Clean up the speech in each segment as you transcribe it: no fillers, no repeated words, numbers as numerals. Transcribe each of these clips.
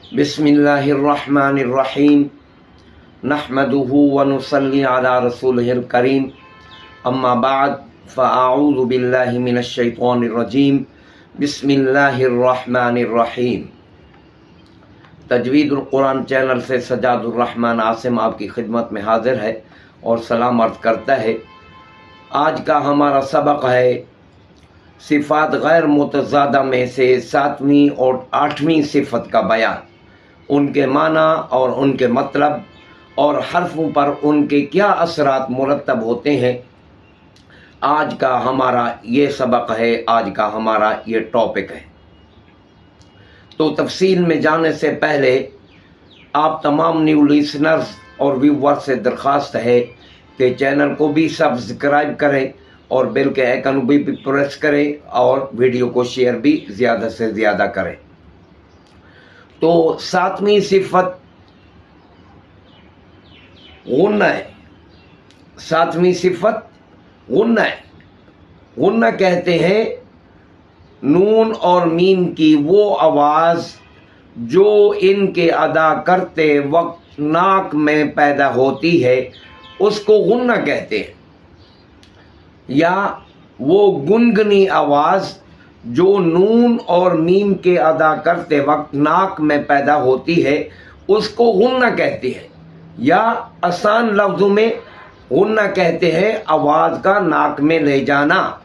बिस्मिल्लाहिर्रहमानिर्रहीम नहमदुहु व नुसल्ली अला रसूलिहिल करीम अम्मा बाद फ़अऊज़ु बिल्लाहि मिनश शैतानिर रजीम बिस्मिल्लाहिर्रहमानिर्रहीम। तजवीदुल कुरान चैनल से सजादुर रहमान आसिम आपकी खिदमत में हाजिर है और सलाम अर्ज़ करता है। आज का हमारा सबक है सिफ़ात गैर मुतज़ादा में से 7वीं और 8वीं सिफ़त का बयान, उनके माना और उनके मतलब और हर्फों पर उनके क्या असरात मुरतब होते हैं। आज का हमारा ये सबक है, आज का हमारा ये टॉपिक है। तो तफसील में जाने से पहले आप तमाम न्यू लिसनर्स और व्यूवर्स से दरख्वास्त है कि चैनल को भी सब्सक्राइब करें और बेल के आइकन भी प्रेस करें और वीडियो को शेयर भी ज़्यादा से ज़्यादा करें। तो 7वीं सिफत गुन्ना है। 7वीं सिफत गुन्ना है। गुन्ना कहते हैं नून और मीम की वो आवाज़ जो इनके अदा करते वक्त नाक में पैदा होती है, उसको गुन्ना कहते हैं। या वो गुनगुनी आवाज़ जो नून और मीम के अदा करते वक्त नाक में पैदा होती है, उसको गुन्ना कहते हैं। या आसान लफ्ज़ों में गुन्ना कहते हैं आवाज़ का नाक में ले जाना।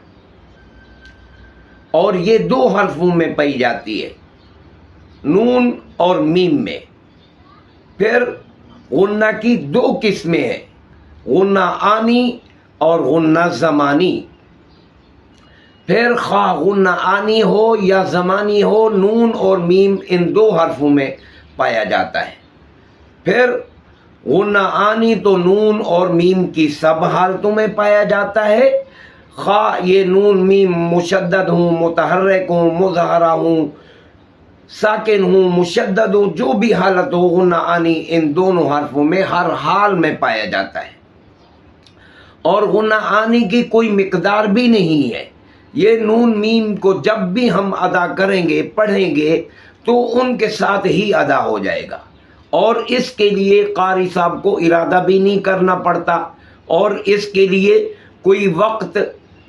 और ये 2 हर्फों में पाई जाती है, नून और मीम में। फिर गुन्ना की 2 किस्में हैं, गुन्ना आनी और गुन्ना ज़मानी। फिर खा गुन्ना आनी हो या ज़मानी हो, नून और मीम इन 2 हर्फों में पाया जाता है। फिर गुन्ना आनी तो नून और मीम की सब हालतों में पाया जाता है। खा ये नून मीम मुशद्दद हूँ, मुतहर्रिक हूँ, मुज़हरा हूँ, साकिन हूँ, मुशद्दद हूँ, जो भी हालत हो, गुन्ना आनी इन दोनों हर्फों में हर हाल में पाया जाता है। और गुन्ना आनी की कोई मिकदार भी नहीं है। ये नून मीम को जब भी हम अदा करेंगे, पढ़ेंगे, तो उनके साथ ही अदा हो जाएगा। और इसके लिए कारी साहब को इरादा भी नहीं करना पड़ता और इसके लिए कोई वक्त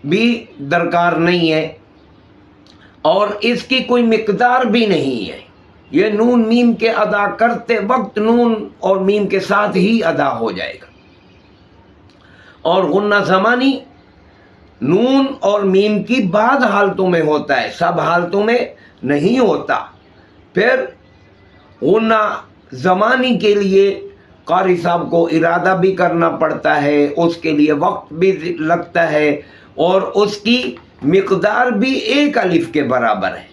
भी दरकार नहीं है और इसकी कोई मिकदार भी नहीं है। ये नून मीम के अदा करते वक्त नून और मीम के साथ ही अदा हो जाएगा। और गुन्ना ज़मानी नून और मीम की बाद हालतों में होता है, सब हालतों में नहीं होता। फिर गुन्ना ज़मानी के लिए कारी साहब को इरादा भी करना पड़ता है, उसके लिए वक्त भी लगता है और उसकी मिकदार भी 1 अलिफ के बराबर है।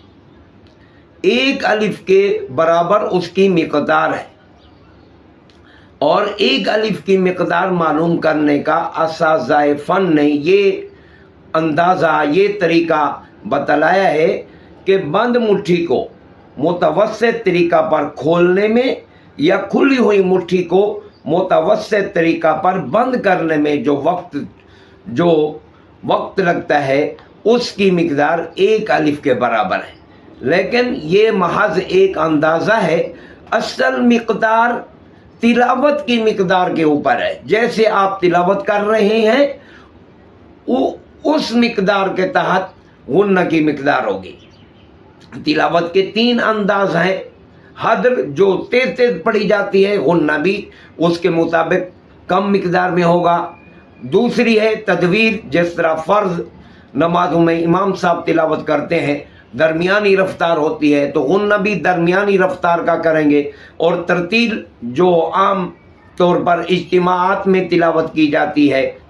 1 अलिफ के बराबर उसकी मिकदार है। और 1 अलिफ की मिकदार मालूम करने का असाज़ाए फ़न ने ये अंदाज़ा, ये तरीका बतलाया है कि बंद मुट्ठी को मुतवस्सित तरीका पर खोलने में या खुली हुई मुट्ठी को मुतवस्सित तरीका पर बंद करने में जो वक्त लगता है, उसकी मिकदार 1 अलिफ के बराबर है। लेकिन ये महज एक अंदाज़ा है, असल मिकदार तिलावत की मिकदार के ऊपर है। जैसे आप तिलावत कर रहे हैं, उस मिकदार के तहत गुन्ना की मिकदार होगी। तिलावत के 3 अंदाज हैं। हद्र जो तेज तेज पढ़ी जाती है, गुन्ना भी उसके मुताबिक कम मिकदार में होगा। दूसरी है तदवीर, जिस तरह फ़र्ज नमाजों में इमाम साहब तिलावत करते हैं, दरमियानी रफ्तार होती है, तो गुन्ना भी दरमियानी रफ्तार का करेंगे। और तरतील जो आम तौर पर इज्तिमाआत में तिलावत की जाती है,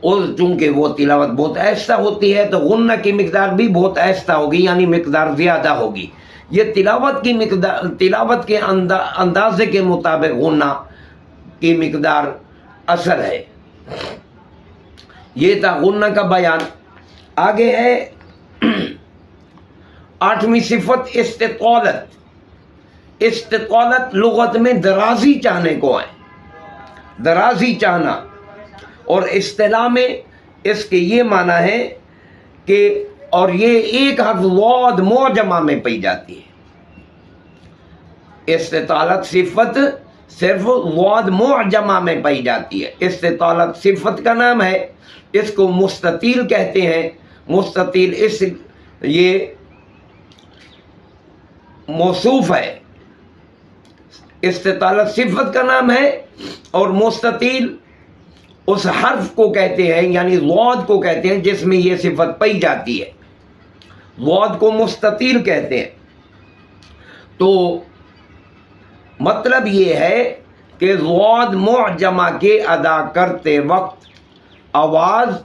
और चूँकि वो तिलावत बहुत आहिस्ता होती है, तो गुन्ना की मिकदार भी बहुत आहिस्ता होगी, यानी मिकदार ज़्यादा होगी। ये तिलावत की मिकदार, तिलावत के अंदाजे के मुताबिक गुन्ना की मिकदार असर है। ये था गुन्ना का बयान। आगे है 8वीं सिफत इस्तिक़ालत। इस्तिक़ालत लुगत में दराजी चाहने को है, दराजी चाहना। और इस्तिलाह में इसके ये माना है कि, और ये 1 हर्फ वाद मोजमा में पाई जाती है। इस्तितालत सिफत सिर्फ वाद मुअजमा में पाई जाती है। इस्तितालत सिफत का नाम है, इसको मुस्ततील कहते हैं। मुस्ततील ये मौसूफ है, इस्तितालत सिफत का नाम है, और मुस्ततील उस हर्फ को कहते हैं, यानी वाद को कहते हैं जिसमें ये सिफत पाई जाती है। वाद को मुस्ततील कहते हैं। तो मतलब ये है कि वाद मुअजमा के अदा करते वक्त आवाज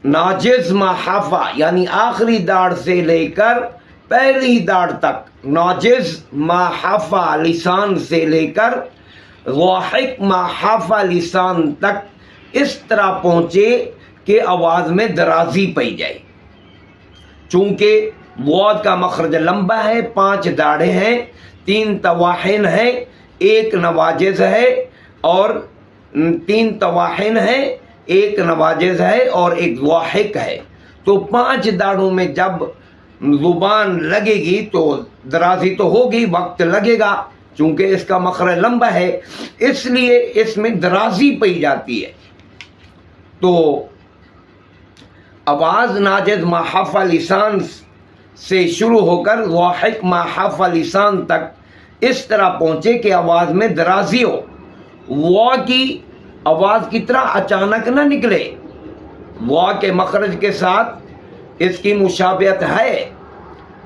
नाजिज माहफा यानी आखिरी दाढ़ से लेकर पहली दाढ़ तक, नाजिज माहफा लिसान से लेकर वाहिक माहफा लिसान तक इस तरह पहुंचे कि आवाज में दराजी पाई जाए। चूंकि वाद का मखरज लंबा है, 5 दाढ़ें हैं, 3 तवाहिन है, 1 नवाजिज है और 3 तवाहिन है, 1 नवाजिज है और 1 वाहिक है। तो 5 दाढ़ों में जब जुबान लगेगी तो दराजी तो होगी, वक्त लगेगा, चूंकि इसका मखरज लंबा है इसलिए इसमें दराजी पाई जाती है। तो आवाज नाजिज माहफा लिसान से शुरू होकर वाहिक माहफा लिसान तक इस तरह पहुंचे कि आवाज में दराजी हो। वा की आवाज की तरह अचानक ना निकले। वा के मखरज के साथ इसकी मुशाबियत है,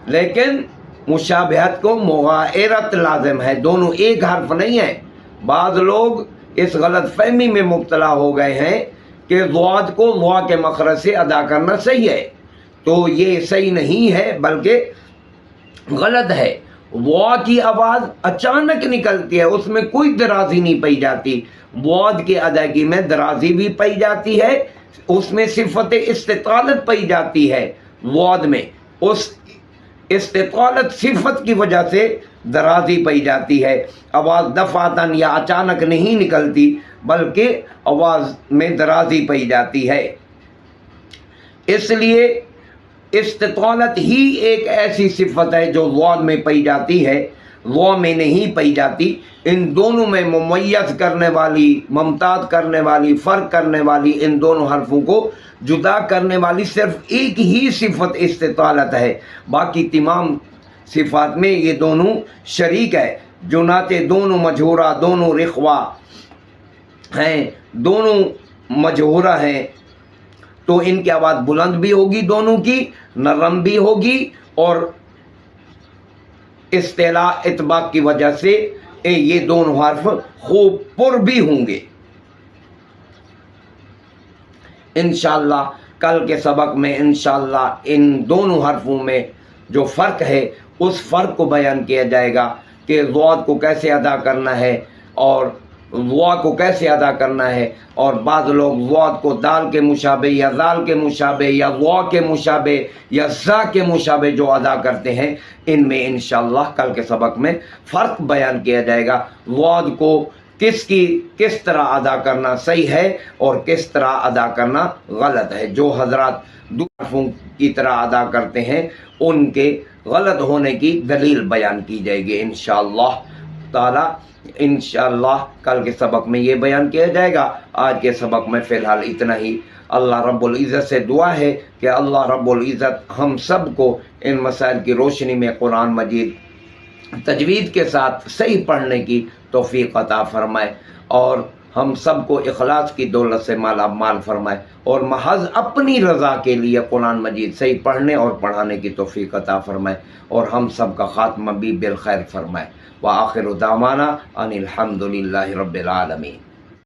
लेकिन मुशाबियत को मुगायरत लाजिम है, दोनों एक हर्फ नहीं है। बाद लोग इस गलत फहमी में मुब्तला हो गए हैं कि वाद को वा के मखरज से अदा करना सही है, तो ये सही नहीं है बल्कि गलत है। वाद की आवाज अचानक निकलती है, उसमें कोई दराजी नहीं पाई जाती। वाद की अदायगी में दराजी भी पाई जाती है, उसमें सिफत इस्तितालत पाई जाती है। वाद में उस इस्तितालत सिफत की वजह से दराजी पाई जाती है। आवाज दफातन या अचानक नहीं निकलती बल्कि आवाज में दराजी पाई जाती है। इसलिए इस्तितालत ही एक ऐसी सिफत है जो वाद में पाई जाती है, वा में नहीं पाई जाती। इन दोनों में मुमय्यज करने वाली, मुमताज करने वाली, फर्क करने वाली, इन दोनों हरफों को जुदा करने वाली सिर्फ एक ही सिफत इस्तितालत है। बाकी तमाम सिफात में ये दोनों शरीक है। जुनाते दोनों मजहूरा, दोनों रिख्वा हैं, दोनों मजहूरा हैं, तो इनकी आवाज़ बुलंद भी होगी, दोनों की नरम भी होगी, और इस्तेला इतबाक की वजह से ये दोनों हर्फ खूब पुर भी होंगे। इंशाअल्लाह कल के सबक में इंशाअल्लाह इन दोनों हर्फों में जो फ़र्क है उस फ़र्क को बयान किया जाएगा कि ज़ाद को कैसे अदा करना है और वा को कैसे अदा करना है। और बाद लोग ज़ाद को दाल के मुशाबे या दाल के मुशाबे या वा के मुशाबे या ज़ा के मुशाबे जो अदा करते हैं, इनमें इंशाअल्लाह कल के सबक में फ़र्क बयान किया जाएगा। ज़ाद को किस तरह अदा करना सही है और किस तरह अदा करना गलत है। जो हजरात दो हरफों की तरह अदा करते हैं उनके गलत होने की दलील बयान की जाएगी इंशाअल्लाह ताला। इंशाअल्लाह कल के सबक में ये बयान किया जाएगा। आज के सबक में फ़िलहाल इतना ही। अल्लाह रब्बुल इज़्ज़त से दुआ है कि अल्लाह रब्बुल इज़्ज़त हम सब को इन मसाइल की रोशनी में कुरान मजीद तजवीद के साथ सही पढ़ने की तौफीक अता फरमाए और हम सब को इखलास की दौलत से माला माल फरमाए और महज अपनी रज़ा के लिए कुरान मजीद सही पढ़ने और पढ़ाने की तौफीक अता फरमाए और हम सब का खात्मा भी बिल खैर फरमाए। व आखिर दावाना अनिल हम्दुलिल्लाहि रब्बिल आलमीन।